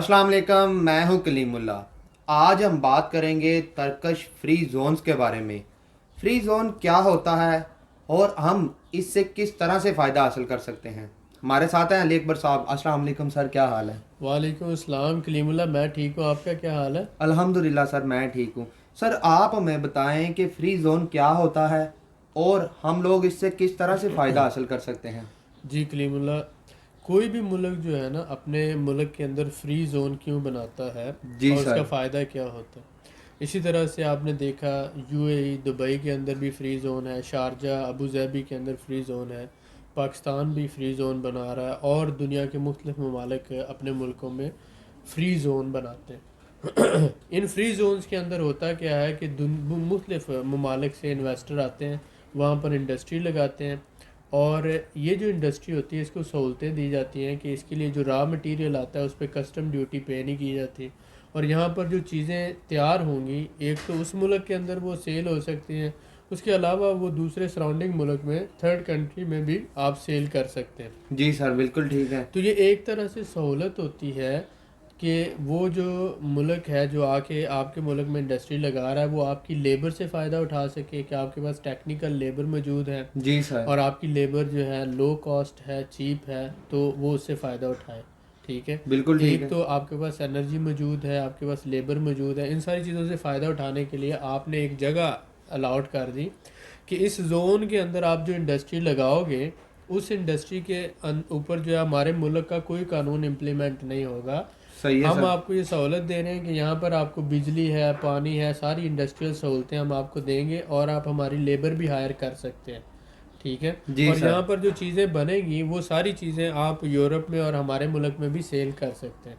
السلام علیکم، میں ہوں کلیم اللہ۔ آج ہم بات کریں گے ترکش فری زونز کے بارے میں۔ فری زون کیا ہوتا ہے اور ہم اس سے کس طرح سے فائدہ حاصل کر سکتے ہیں۔ ہمارے ساتھ ہیں علی اکبر صاحب۔ السلام علیکم سر، کیا حال ہے؟ وعلیکم السلام کلیم اللہ، میں ٹھیک ہوں، آپ کا کیا حال ہے؟ الحمدللہ سر، میں ٹھیک ہوں۔ سر آپ ہمیں بتائیں کہ فری زون کیا ہوتا ہے اور ہم لوگ اس سے کس طرح سے فائدہ حاصل کر سکتے ہیں۔ جی کلیم اللہ، کوئی بھی ملک جو ہے نا اپنے ملک کے اندر فری زون کیوں بناتا ہے جی اور اس سر۔ کا فائدہ کیا ہوتا ہے؟ اسی طرح سے آپ نے دیکھا یو اے ای دبئی کے اندر بھی فری زون ہے، شارجہ ابو ظہبی کے اندر فری زون ہے، پاکستان بھی فری زون بنا رہا ہے اور دنیا کے مختلف ممالک اپنے ملکوں میں فری زون بناتے ہیں۔ ان فری زونز کے اندر ہوتا کیا ہے کہ مختلف ممالک سے انویسٹر آتے ہیں، وہاں پر انڈسٹری لگاتے ہیں، اور یہ جو انڈسٹری ہوتی ہے اس کو سہولتیں دی جاتی ہیں کہ اس کے لیے جو را مٹیریل آتا ہے اس پہ کسٹم ڈیوٹی پے نہیں کی جاتی، اور یہاں پر جو چیزیں تیار ہوں گی ایک تو اس ملک کے اندر وہ سیل ہو سکتی ہیں، اس کے علاوہ وہ دوسرے سراؤنڈنگ ملک میں تھرڈ کنٹری میں بھی آپ سیل کر سکتے ہیں۔ جی سر، بالکل ٹھیک ہے۔ تو یہ ایک طرح سے سہولت ہوتی ہے کہ وہ جو ملک ہے جو آ کے آپ کے ملک میں انڈسٹری لگا رہا ہے وہ آپ کی لیبر سے فائدہ اٹھا سکے کہ آپ کے پاس ٹیکنیکل لیبر موجود ہے جی سر۔ اور آپ کی لیبر جو ہے لو کاسٹ ہے، چیپ ہے، تو وہ اس سے فائدہ اٹھائے۔ ٹھیک ہے، بالکل ٹھیک ایک ہے۔ تو آپ کے پاس انرجی موجود ہے، آپ کے پاس لیبر موجود ہے، ان ساری چیزوں سے فائدہ اٹھانے کے لیے آپ نے ایک جگہ الاٹ کر دی کہ اس زون کے اندر آپ جو انڈسٹری لگاؤ گے اس انڈسٹری کے اوپر جو ہے ہمارے ملک کا کوئی قانون امپلیمنٹ نہیں ہوگا۔ صحیح ہے ہم سر۔ آپ کو یہ سہولت دے رہے ہیں کہ یہاں پر آپ کو بجلی ہے، پانی ہے، ساری انڈسٹریل سہولتیں ہم آپ کو دیں گے اور آپ ہماری لیبر بھی ہائر کر سکتے ہیں۔ ٹھیک ہے، جی اور سر۔ یہاں پر جو چیزیں بنے گی وہ ساری چیزیں آپ یورپ میں اور ہمارے ملک میں بھی سیل کر سکتے ہیں۔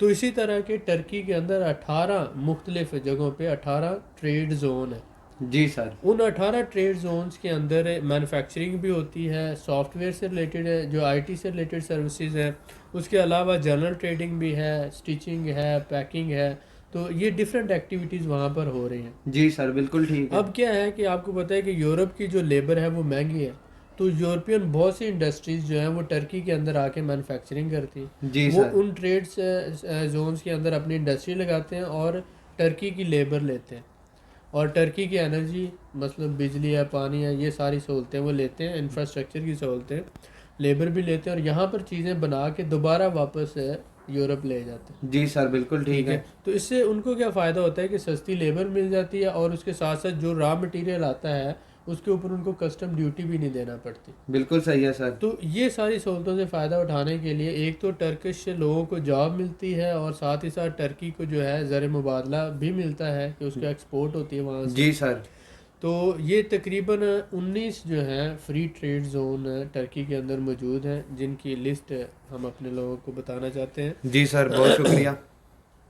تو اسی طرح کے ٹرکی کے اندر 18 مختلف جگہوں پہ 18 ٹریڈ زون ہیں۔ جی سر۔ ان 18 ٹریڈ زونز کے اندر مینوفیکچرنگ بھی ہوتی ہے، سافٹ ویئر سے ریلیٹڈ ہے، جو آئی ٹی سے ریلیٹڈ سروسز ہیں، اس کے علاوہ جنرل ٹریڈنگ بھی ہے، سٹیچنگ ہے، پیکنگ ہے، تو یہ ڈفرینٹ ایکٹیویٹیز وہاں پر ہو رہی ہیں۔ جی سر، بالکل ٹھیک ہے۔ اب کیا ہے کہ آپ کو پتہ ہے کہ یورپ کی جو لیبر ہے وہ مہنگی ہے، تو یورپین بہت سی انڈسٹریز جو ہیں وہ ٹرکی کے اندر آ کے مینوفیکچرنگ کرتی ہیں، جی وہ سر۔ ان ٹریڈ زونز کے اندر اپنی انڈسٹری لگاتے ہیں اور ٹرکی کی لیبر لیتے ہیں، اور ٹرکی کی انرجی مثلا بجلی ہے، پانی ہے، یہ ساری سہولتیں وہ لیتے ہیں، انفراسٹرکچر کی سہولتیں، لیبر بھی لیتے ہیں، اور یہاں پر چیزیں بنا کے دوبارہ واپس یورپ لے جاتے ہیں۔ جی سر، بالکل ٹھیک ٹھیک ہے۔ ہے، تو اس سے ان کو کیا فائدہ ہوتا ہے کہ سستی لیبر مل جاتی ہے اور اس کے ساتھ ساتھ جو را مٹیریل آتا ہے اس کے اوپر ان کو کسٹم ڈیوٹی بھی نہیں دینا پڑتی۔ بالکل صحیح ہے سر۔ تو یہ ساری سہولتوں سے فائدہ اٹھانے کے لیے ایک تو ٹرکش لوگوں کو جاب ملتی ہے اور ساتھ ہی ساتھ ٹرکی کو جو ہے زر مبادلہ بھی ملتا ہے کہ اس کا ایکسپورٹ ہوتی ہے وہاں سے۔ جی سر۔ تو یہ تقریباً 19 جو ہیں فری ٹریڈ زون ٹرکی کے اندر موجود ہیں، جن کی لسٹ ہم اپنے لوگوں کو بتانا چاہتے ہیں۔ جی سر، بہت شکریہ۔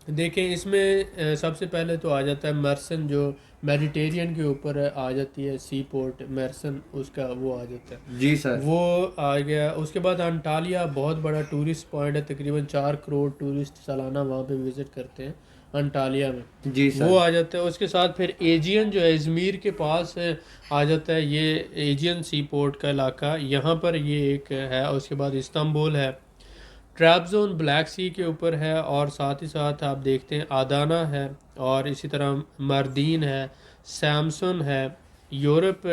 دیکھیں اس میں سب سے پہلے تو آ جاتا ہے مرسن، جو میڈیٹیرین کے اوپر آ جاتی ہے سی پورٹ مرسن، اس کا وہ آ جاتا ہے، جی سر۔ وہ آ گیا۔ اس کے بعد انٹالیا بہت بڑا ٹورسٹ پوائنٹ ہے، تقریباً 4 کروڑ ٹورسٹ سالانہ وہاں پہ وزٹ کرتے ہیں انٹالیا میں، جی سر۔ وہ آ جاتا ہے۔ اس کے ساتھ پھر ایجین جو ہے ازمیر کے پاس آ جاتا ہے، یہ ایجین سی پورٹ کا علاقہ، یہاں پر یہ ایک ہے۔ اس کے بعد استنبول ہے، ٹریپ زون بلیک سی کے اوپر ہے، اور ساتھ ہی ساتھ آپ دیکھتے ہیں آدانا ہے، اور اسی طرح مردین ہے، سیمسن ہے، یورپ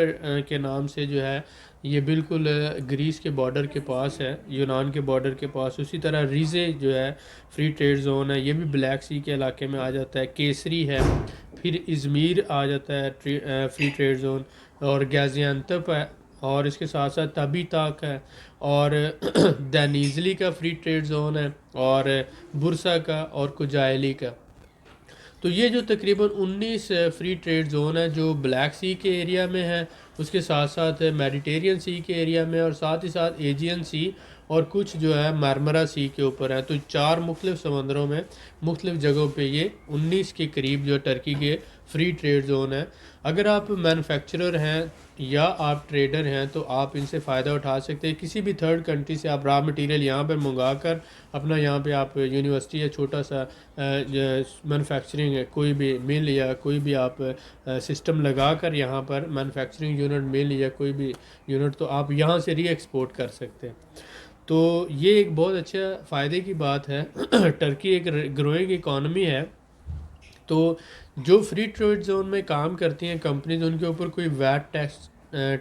کے نام سے جو ہے یہ بالکل گریس کے بارڈر کے پاس ہے، یونان کے بارڈر کے پاس۔ اسی طرح ریزے جو ہے فری ٹریڈ زون ہے، یہ بھی بلیک سی کے علاقے میں آ جاتا ہے۔ کیسری ہے، پھر ازمیر آ جاتا ہے فری ٹریڈ زون، اور گازیانتپ ہے، اور اس کے ساتھ ساتھ تبی تاک ہے، اور دینیزلی کا فری ٹریڈ زون ہے، اور برسا کا اور کجائلی کا۔ تو یہ جو تقریباً 19 فری ٹریڈ زون ہے جو بلیک سی کے ایریا میں ہے، اس کے ساتھ ساتھ میڈیٹیرین سی کے ایریا میں، اور ساتھ ہی ساتھ ایجین سی، اور کچھ جو ہے مرمرا سی کے اوپر ہے۔ تو 4 مختلف سمندروں میں مختلف جگہوں پہ یہ 19 کے قریب جو ٹرکی کے فری ٹریڈ زون ہے۔ اگر آپ مینوفیکچرر ہیں یا آپ ٹریڈر ہیں تو آپ ان سے فائدہ اٹھا سکتے ہیں، کسی بھی تھرڈ کنٹری سے آپ را مٹیریل یہاں پہ منگا کر اپنا یہاں پہ آپ یونیورسٹی یا چھوٹا سا مینوفیکچرنگ ہے کوئی بھی مل یا کوئی بھی آپ سسٹم لگا کر یہاں پر مینوفیکچرنگ یونٹ مل یا کوئی بھی یونٹ، تو آپ یہاں سے ری ایکسپورٹ کر سکتے ہیں۔ تو یہ ایک بہت اچھا فائدے کی بات ہے. ٹرکی ایک گروئنگ اکانومی ہے، تو جو فری ٹریڈ زون میں کام کرتی ہیں کمپنیز، ان کے اوپر کوئی ویٹ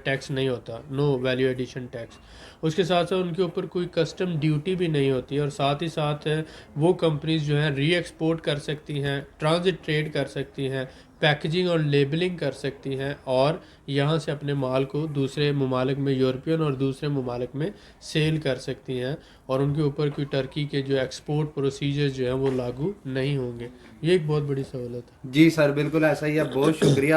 ٹیکس نہیں ہوتا، نو ویلیو ایڈیشن ٹیکس. اس کے ساتھ ساتھ ان کے اوپر کوئی کسٹم ڈیوٹی بھی نہیں ہوتی، اور ساتھ ہی ساتھ وہ کمپنیز جو ہیں ری ایکسپورٹ کر سکتی ہیں، ٹرانزٹ ٹریڈ کر سکتی ہیں، پیکیجنگ اور لیبلنگ کر سکتی ہیں، اور یہاں سے اپنے مال کو دوسرے ممالک میں، یورپین اور دوسرے ممالک میں سیل کر سکتی ہیں، اور ان کے اوپر کوئی ٹرکی کے جو ایکسپورٹ پروسیجرز جو ہیں وہ لاگو نہیں ہوں گے. یہ ایک بہت بڑی سہولت ہے. جی سر بالکل ایسا ہی ہے. بہت شکریہ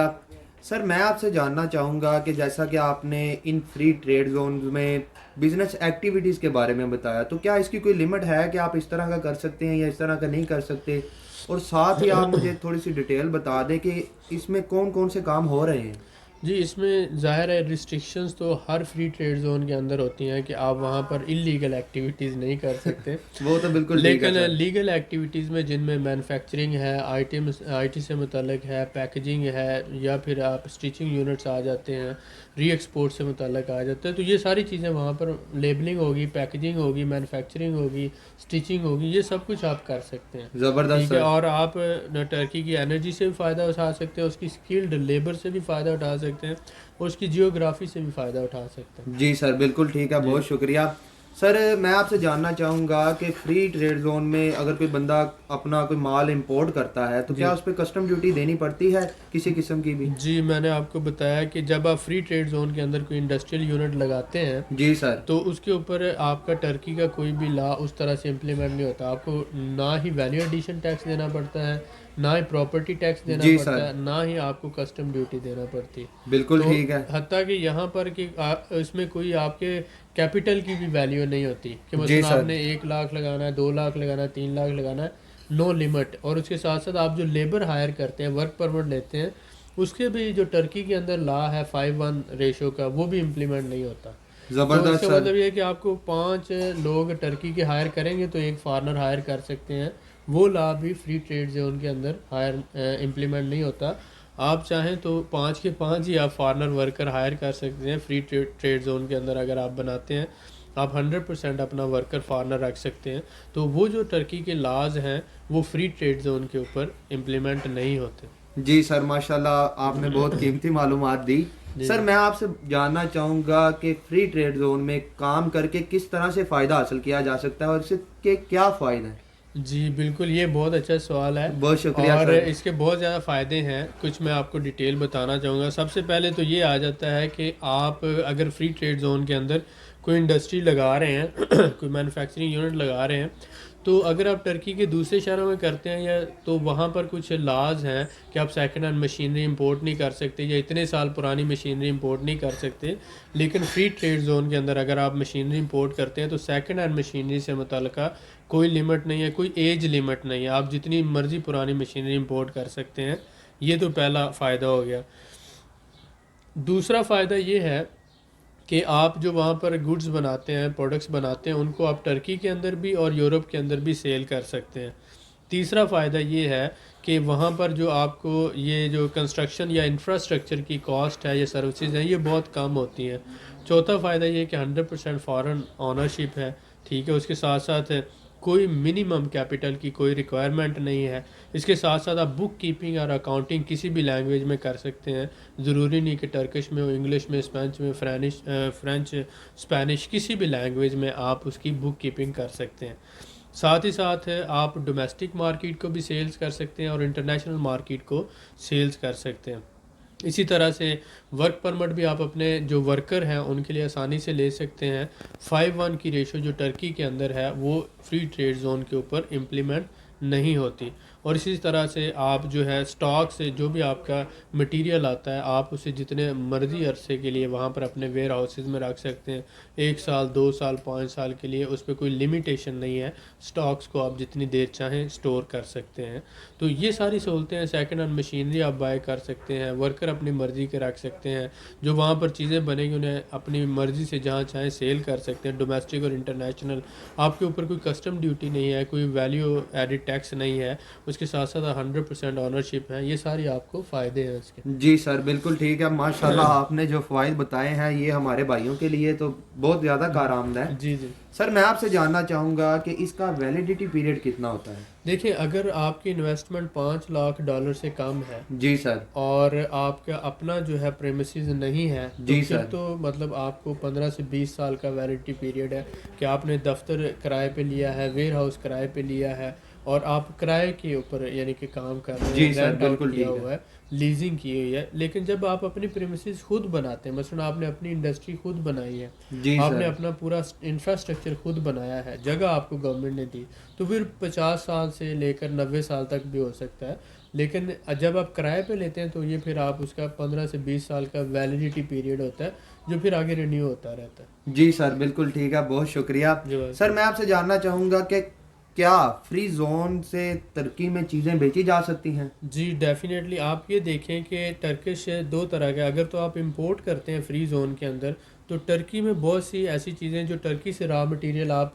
سر. میں آپ سے جاننا چاہوں گا کہ جیسا کہ آپ نے ان فری ٹریڈ زونز میں بزنس ایکٹیویٹیز کے بارے میں بتایا، تو کیا اس کی کوئی لمٹ ہے کہ آپ اس طرح کا کر سکتے ہیں یا اس طرح کا نہیں کر سکتے؟ اور ساتھ ہی آپ مجھے تھوڑی سی ڈیٹیل بتا دیں کہ اس میں کون کون سے کام ہو رہے ہیں. جی اس میں ظاہر ہے ریسٹرکشنز تو ہر فری ٹریڈ زون کے اندر ہوتی ہیں کہ آپ وہاں پر انلیگل ایکٹیویٹیز نہیں کر سکتے. وہ تو بالکل ٹھیک ہے لیکن سر. لیگل ایکٹیویٹیز میں جن میں مینوفیکچرنگ ہے، آئی ٹی سے متعلق ہے، پیکیجنگ ہے، یا پھر آپ اسٹیچنگ یونٹس آ جاتے ہیں، ری ایکسپورٹ سے متعلق آ جاتے ہیں، تو یہ ساری چیزیں وہاں پر لیبلنگ ہوگی، پیکیجنگ ہوگی، مینوفیکچرنگ ہوگی، اسٹیچنگ ہوگی، یہ سب کچھ آپ کر سکتے ہیں. زبردست ٹھیک ہے. سر. اور آپ ٹرکی کی انرجی سے بھی فائدہ اٹھا سکتے ہیں، اس کی اسکلڈ لیبر سے بھی فائدہ اٹھا سکتے ہیں، اور اس کی جیوگرافی سے بھی فائدہ اٹھا سکتے ہیں. جی سر بالکل ٹھیک ہے. جی بہت شکریہ سر. میں آپ سے جاننا چاہوں گا کہ فری ٹریڈ زون میں اگر کوئی بندہ اپنا کوئی مال امپورٹ کرتا ہے تو جی کیا اس پہ کسٹم ڈیوٹی دینی پڑتی ہے کسی قسم کی بھی؟ جی میں نے آپ کو بتایا کہ جب آپ فری ٹریڈ زون کے اندر کوئی انڈسٹریل یونٹ لگاتے ہیں جی سر. تو اس کے اوپر آپ کا ٹرکی کا کوئی بھی لا اس طرح سے امپلیمنٹ نہیں ہوتا. آپ کو نہ ہی ویلیو ایڈیشن ٹیکس دینا پڑتا ہے، نہ ہی پراپرٹی ٹیکس دینا جی پڑتا سر ہے، نہ ہی آپ کو کسٹم ڈیوٹی دینا پڑتی ہے. بالکل تو ٹھیک ہے. حتیٰ کہ یہاں پر کہ اس میں کوئی آپ کے کیپٹل کی بھی ویلیو نہیں ہوتی کہ جی مثلا آپ سر. نے 1 لاکھ لگانا ہے، 2 لاکھ لگانا ہے، 3 لاکھ لگانا ہے، نو لمٹ. اور اس کے ساتھ ساتھ آپ جو لیبر ہائر کرتے ہیں، ورک پرمٹ لیتے ہیں، اس کے بھی جو ٹرکی کے اندر لا ہے 5:1 ریشو کا، وہ بھی امپلیمنٹ نہیں ہوتا. تو اس زبردست کا سر. مطلب یہ ہے کہ آپ کو 5 لوگ ٹرکی کے ہائر کریں گے تو ایک فارنر ہائر کر سکتے ہیں. وہ لا بھی فری ٹریڈ زون کے اندر ہائر امپلیمنٹ نہیں ہوتا. آپ چاہیں تو 5 کے 5 ہی آپ فارنر ورکر ہائر کر سکتے ہیں فری ٹریڈ زون کے اندر. اگر آپ بناتے ہیں آپ 100% اپنا ورکر فارنر رکھ سکتے ہیں. تو وہ جو ٹرکی کے لاز ہیں وہ فری ٹریڈ زون کے اوپر امپلیمنٹ نہیں ہوتے. جی سر ماشاء اللہ آپ نے بہت قیمتی معلومات دی. سر میں آپ سے جاننا چاہوں گا کہ فری ٹریڈ زون میں کام کر کے کس طرح سے فائدہ حاصل کیا جا سکتا ہے اور اس سے کے کیا فائدہ ہیں؟ جی بالکل یہ بہت اچھا سوال ہے، بہت شکریہ اور سر. اس کے بہت زیادہ فائدے ہیں. کچھ میں آپ کو ڈیٹیل بتانا چاہوں گا. سب سے پہلے تو یہ آ جاتا ہے کہ آپ اگر فری ٹریڈ زون کے اندر کوئی انڈسٹری لگا رہے ہیں، کوئی مینوفیکچرنگ یونٹ لگا رہے ہیں، تو اگر آپ ٹرکی کے دوسرے شہروں میں کرتے ہیں یا تو وہاں پر کچھ لاز ہیں کہ آپ سیکنڈ ہینڈ مشینری امپورٹ نہیں کر سکتے یا اتنے سال پرانی مشینری امپورٹ نہیں کر سکتے. لیکن فری ٹریڈ زون کے اندر اگر آپ مشینری امپورٹ کرتے ہیں تو سیکنڈ ہینڈ مشینری سے متعلقہ کوئی لمٹ نہیں ہے، کوئی ایج لمٹ نہیں ہے. آپ جتنی مرضی پرانی مشینری امپورٹ کر سکتے ہیں. یہ تو پہلا فائدہ ہو گیا. دوسرا فائدہ یہ ہے کہ آپ جو وہاں پر گڈز بناتے ہیں، پروڈکٹس بناتے ہیں، ان کو آپ ٹرکی کے اندر بھی اور یورپ کے اندر بھی سیل کر سکتے ہیں. تیسرا فائدہ یہ ہے کہ وہاں پر جو آپ کو یہ جو کنسٹرکشن یا انفراسٹرکچر کی کاسٹ ہے یا سروسز ہیں یہ بہت کم ہوتی ہیں. چوتھا فائدہ یہ کہ 100% فارن آنرشپ ہے. ٹھیک ہے. اس کے ساتھ ساتھ کوئی منیمم کیپٹل کی کوئی ریکوائرمنٹ نہیں ہے. اس کے ساتھ ساتھ آپ بک کیپنگ اور اکاؤنٹنگ کسی بھی لینگویج میں کر سکتے ہیں. ضروری نہیں کہ ٹرکش میں ہو، انگلش میں، اسپینش میں، فرینچ، اسپینش، کسی بھی لینگویج میں آپ اس کی بک کیپنگ کر سکتے ہیں. ساتھ ہی ساتھ آپ ڈومیسٹک مارکیٹ کو بھی سیلز کر سکتے ہیں اور انٹرنیشنل مارکیٹ کو سیلز کر سکتے ہیں. اسی طرح سے ورک پرمٹ بھی آپ اپنے جو ورکر ہیں ان کے لیے آسانی سے لے سکتے ہیں. 5:1 کی ریشو جو ٹرکی کے اندر ہے وہ فری ٹریڈ زون کے اوپر امپلیمنٹ نہیں ہوتی. اور اسی طرح سے آپ جو ہے سٹاک سے جو بھی آپ کا مٹیریل آتا ہے آپ اسے جتنے مرضی عرصے کے لیے وہاں پر اپنے ویئر ہاؤسز میں رکھ سکتے ہیں. 1 سال، 2 سال، 5 سال کے لیے اس پہ کوئی لمیٹیشن نہیں ہے. سٹاکس کو آپ جتنی دیر چاہیں سٹور کر سکتے ہیں. تو یہ ساری سہولتیں ہیں. سیکنڈ ہینڈ مشینری آپ بائی کر سکتے ہیں، ورکر اپنی مرضی کے رکھ سکتے ہیں، جو وہاں پر چیزیں بنے گی انہیں اپنی مرضی سے جہاں چاہیں سیل کر سکتے ہیں. ڈومیسٹک اور انٹرنیشنل آپ کے اوپر کوئی کسٹم ڈیوٹی نہیں ہے، کوئی ویلیو ایڈڈ ٹیکس نہیں ہے. اس کے ساتھ ساتھ 100% آنرشپ ہے. یہ ساری آپ کو فائدے ہیں اس کے. جی سر بالکل ٹھیک ہے. ماشاءاللہ آپ نے جو فوائد بتائے ہیں یہ ہمارے بھائیوں کے لیے تو بہت زیادہ کارآمد ہے. جی جی. سر میں آپ سے جاننا چاہوں گا کہ اس کا ویلیڈیٹی پیریڈ کتنا ہوتا ہے؟ دیکھیں اگر آپ کی انویسٹمنٹ $5 لاکھ سے کم ہے جی سر. اور آپ کا اپنا جو ہے پریمیسز نہیں ہے تو جی پھر سر. تو مطلب آپ کو 15 سے 20 سال کا ویلڈٹی پیریڈ ہے کہ آپ نے دفتر کرائے پہ لیا ہے, ویئر ہاؤس کرائے پہ لیا ہے اور آپ کرائے کے اوپر یعنی کہ کام کر رہے جی ہیں, سر رینٹ آؤٹ بالکل کیا ٹھیک ہوا ہے, لیزنگ کی ہوئی ہے. لیکن جب آپ اپنی پریمیسز خود بناتے ہیں, مثلا آپ نے اپنی انڈسٹری خود بنائی ہے, جی آپ سر. نے اپنا پورا انفراسٹرکچر خود بنایا ہے, جگہ آپ کو گورنمنٹ نے دی, تو پھر 50 سال سے لے کر 90 سال تک بھی ہو سکتا ہے. لیکن جب آپ کرائے پہ لیتے ہیں تو یہ پھر آپ اس کا 15 سے 20 سال کا ویلیڈیٹی پیریڈ ہوتا ہے جو پھر آگے رینیو ہوتا رہتا ہے. جی سر بالکل ٹھیک ہے, بہت شکریہ. سر میں آپ سے جاننا چاہوں گا کہ کیا فری زون سے ترکی میں چیزیں بیچی جا سکتی ہیں؟ جی ڈیفینیٹلی. آپ یہ دیکھیں کہ ٹرکش دو طرح کے, اگر تو آپ امپورٹ کرتے ہیں فری زون کے اندر تو ٹرکی میں بہت سی ایسی چیزیں جو ٹرکی سے را مٹیریل آپ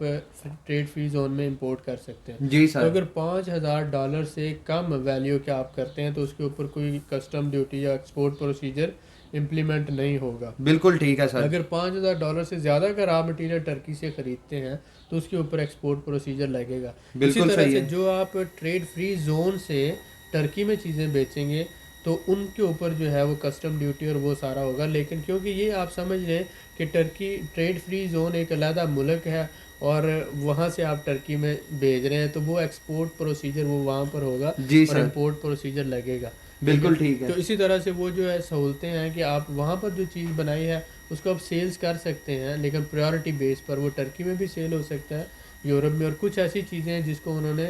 ٹریڈ فری زون میں امپورٹ کر سکتے ہیں. جی تو سر. اگر $5,000 سے کم ویلیو کے آپ کرتے ہیں تو اس کے اوپر کوئی کسٹم ڈیوٹی یا ایکسپورٹ پروسیجر امپلیمنٹ نہیں ہوگا. بالکل ٹھیک ہے سر. اگر $5,000 سے زیادہ کا را مٹیریل ٹرکی سے خریدتے ہیں تو اس کے اوپر ایکسپورٹ پروسیجر لگے گا. اسی بالکل طرح صحیح سے ہے. جو آپ ٹریڈ فری زون سے ٹرکی میں چیزیں بیچیں گے تو ان کے اوپر جو ہے وہ کسٹم ڈیوٹی اور وہ سارا ہوگا. لیکن کیونکہ یہ آپ سمجھ لیں کہ ٹرکی ٹریڈ فری زون ایک علیحدہ ملک ہے اور وہاں سے آپ ٹرکی میں بھیج رہے ہیں تو وہ ایکسپورٹ پروسیجر وہ وہاں پر ہوگا جی اور سر. امپورٹ پروسیجر لگے گا. بالکل ٹھیک ہے. تو اسی طرح سے وہ جو ہے سہولتیں ہیں کہ آپ وہاں پر جو چیز بنائی ہے اس کو آپ سیلز کر سکتے ہیں, لیکن پریورٹی بیس پر وہ ٹرکی میں بھی سیل ہو سکتا ہے, یورپ میں. اور کچھ ایسی چیزیں ہیں جس کو انہوں نے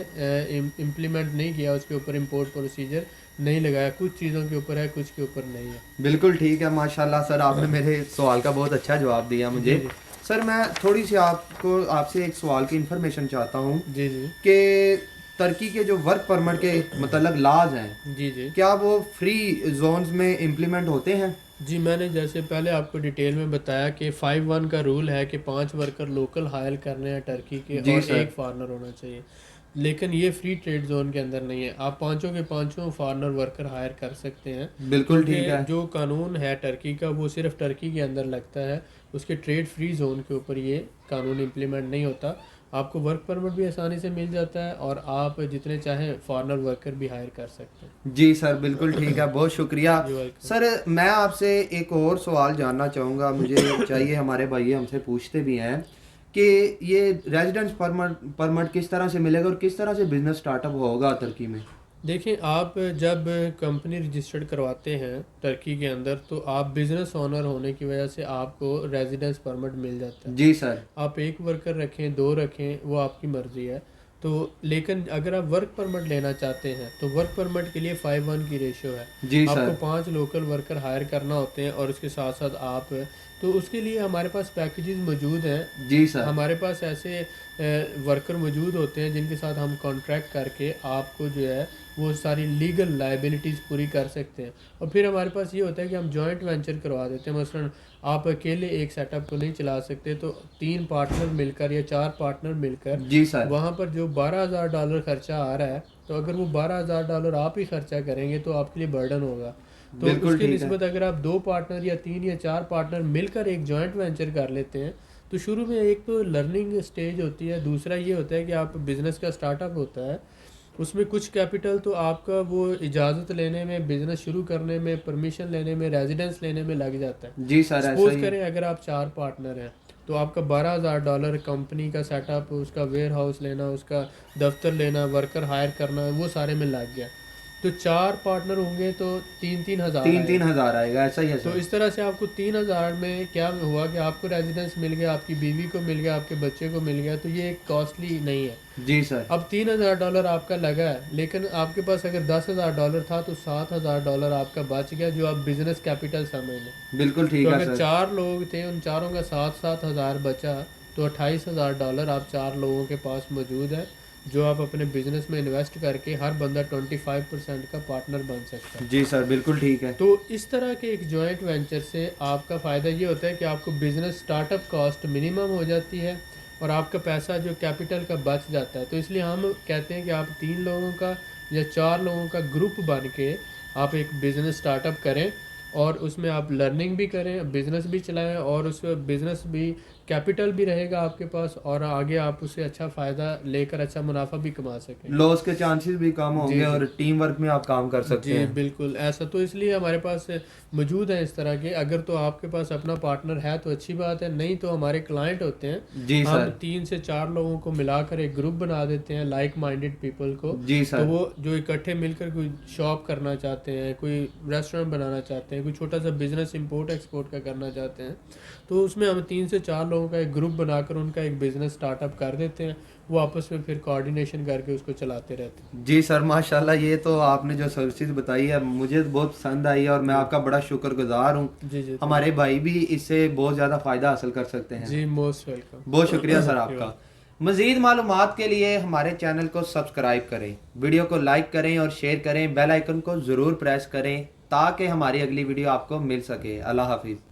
امپلیمنٹ نہیں کیا, اس کے اوپر امپورٹ پروسیجر نہیں لگایا, کچھ چیزوں کے اوپر ہے کچھ کے اوپر نہیں ہے. بالکل ٹھیک ہے. ماشاءاللہ سر آپ نے میرے سوال کا بہت اچھا جواب دیا مجھے. جی جی. سر میں تھوڑی سی آپ سے ایک سوال کی انفارمیشن چاہتا ہوں جی جی. کہ ترکی کے جو ورک پرمٹ کے متعلق لاز ہیں جی جی. کیا وہ فری زونز میں امپلیمنٹ ہوتے ہیں؟ جی میں نے جیسے پہلے آپ کو ڈیٹیل میں بتایا کہ 5-1 کا رول ہے کہ 5 ورکر لوکل ہائر کرنے ہیں ٹرکی کے جی اور سر. ایک فارنر ہونا چاہیے. لیکن یہ فری ٹریڈ زون کے اندر نہیں ہے, آپ پانچوں کے پانچوں فارنر ورکر ہائر کر سکتے ہیں. بالکل ٹھیک کیونکہ ہے. جو قانون ہے ٹرکی کا وہ صرف ٹرکی کے اندر لگتا ہے, اس کے ٹریڈ فری زون کے اوپر یہ قانون امپلیمنٹ نہیں ہوتا. آپ کو ورک پرمٹ بھی آسانی سے مل جاتا ہے اور آپ جتنے چاہیں فارنر ورکر بھی ہائر کر سکتے ہیں. جی سر بالکل ٹھیک ہے, بہت شکریہ. سر میں آپ سے ایک اور سوال جاننا چاہوں گا, مجھے چاہیے ہمارے بھائی ہم سے پوچھتے بھی ہیں کہ یہ ریزیڈنس پرمٹ کس طرح سے ملے گا اور کس طرح سے بزنس سٹارٹ اپ ہوگا ترکی میں؟ دیکھیں آپ جب کمپنی رجسٹرڈ کرواتے ہیں ٹرکی کے اندر تو آپ بزنس اونر ہونے کی وجہ سے آپ کو ریزیڈنس پرمٹ مل جاتا ہے. جی سر. آپ ایک ورکر رکھیں 2 رکھیں وہ آپ کی مرضی ہے. تو لیکن اگر آپ ورک پرمٹ لینا چاہتے ہیں تو ورک پرمٹ کے لیے 5-1 کی ریشو ہے. جی آپ سر. کو 5 لوکل ورکر ہائر کرنا ہوتے ہیں اور اس کے ساتھ ساتھ آپ تو اس کے لیے ہمارے پاس پیکیجز موجود ہیں. جی سر. ہمارے پاس ایسے ورکر موجود ہوتے ہیں جن کے ساتھ ہم کانٹریکٹ کر کے آپ کو جو ہے وہ ساری لیگل لائبلٹیز پوری کر سکتے ہیں. اور پھر ہمارے پاس یہ ہوتا ہے کہ ہم جوائنٹ وینچر کروا دیتے ہیں. مثلا آپ اکیلے ایک سیٹ اپ کو نہیں چلا سکتے تو 3 پارٹنر مل کر یا 4 پارٹنر مل کر جی سر. وہاں پر جو $12,000 خرچہ آ رہا ہے تو اگر وہ $12,000 آپ ہی خرچہ کریں گے تو آپ کے لیے برڈن ہوگا. تو اس کی نسبت اگر آپ 2 پارٹنر یا 3 یا 4 پارٹنر مل کر ایک جوائنٹ وینچر کر لیتے ہیں تو شروع میں ایک تو لرننگ سٹیج ہوتی ہے, دوسرا یہ ہوتا ہے کہ آپ بزنس کا سٹارٹ اپ ہوتا ہے, اس میں کچھ کیپٹل تو آپ کا وہ اجازت لینے میں, بزنس شروع کرنے میں, پرمیشن لینے میں, ریزیڈنس لینے میں لگ جاتا ہے. جی سر. سپوز کریں اگر آپ 4 پارٹنر ہیں تو آپ کا $12,000 کمپنی کا سیٹ اپ, اس کا ویئر ہاؤس لینا, اس کا دفتر لینا, ورکر ہائر کرنا, وہ سارے میں لگ گیا. تو 4 پارٹنر ہوں گے تو 3,000 آئے گا. ایسا ہی ہے تو سر. اس طرح سے آپ کو 3,000 میں کیا ہوا کہ آپ کو ریزیڈنس مل گیا, آپ کی بیوی کو مل گیا, آپ کے بچے کو مل گیا, تو یہ ایک کاسٹلی نہیں ہے. جی سر. اب $3,000 آپ کا لگا ہے, لیکن آپ کے پاس اگر $10,000 تھا تو $7,000 آپ کا بچ گیا جو آپ بزنس کیپٹل سمجھ لیں. بالکل ٹھیک تو ہے اگر سر. 4 لوگ تھے, ان چاروں کا 7,000 بچا تو $28,000 آپ 4 لوگوں کے پاس موجود ہے جو آپ اپنے بزنس میں انویسٹ کر کے ہر بندہ 25% کا پارٹنر بن سکتا ہے. جی سر بالکل ٹھیک ہے. تو اس طرح کے ایک جوائنٹ وینچر سے آپ کا فائدہ یہ ہوتا ہے کہ آپ کو business startup cost minimum ہو جاتی ہے اور آپ کا پیسہ جو کیپٹل کا بچ جاتا ہے. تو اس لیے ہم کہتے ہیں کہ آپ 3 لوگوں کا یا 4 لوگوں کا گروپ بن کے آپ ایک بزنس اسٹارٹ اپ کریں اور اس میں آپ لرننگ بھی کریں, بزنس بھی چلائیں, اور اس بزنس بھی کیپٹل بھی رہے گا آپ کے پاس, اور آگے آپ اسے اچھا فائدہ لے کر اچھا منافع بھی کما سکیں. لاس کے چانسز بھی کم ہوں جی گے جی اور ٹیم ورک میں آپ کام کر سکتے جی ہیں. بالکل ایسا, تو اس لیے ہمارے پاس موجود ہیں اس طرح کے. اگر تو آپ کے پاس اپنا پارٹنر ہے تو اچھی بات ہے, نہیں تو ہمارے کلائنٹ ہوتے ہیں, جی ہم سر. 3 سے 4 لوگوں کو ملا کر ایک گروپ بنا دیتے ہیں لائک مائنڈیڈ پیپل کو. جی تو سر. وہ جو اکٹھے مل کر کوئی شاپ کرنا چاہتے ہیں, کوئی ریسٹورینٹ بنانا چاہتے ہیں, کوئی چھوٹا سا بزنس امپورٹ ایکسپورٹ کا کرنا چاہتے ہیں, تو اس میں ہم 3 سے 4 لوگوں کا ایک گروپ بنا کر ان کا ایک بزنس اسٹارٹ اپ کر دیتے ہیں. وہ آپس میں پھر کوآرڈینیشن کر کے اس کو چلاتے رہتے ہیں. جی سر, ماشاء اللہ یہ تو آپ نے جو سروسز بتائی ہے مجھے بہت پسند آئی ہے اور میں آپ کا بڑا شکر گزار ہوں. جی جی ہمارے بھائی بھی اس سے بہت زیادہ فائدہ حاصل کر سکتے ہیں. جی موسٹ ویلکم. بہت شکریہ سر آپ کا. مزید معلومات کے لیے ہمارے چینل کو سبسکرائب کریں, ویڈیو کو لائک کریں اور شیئر کریں, بیل آئیکن کو ضرور پریس کریں تاکہ ہماری اگلی ویڈیو آپ کو مل سکے. اللہ حافظ.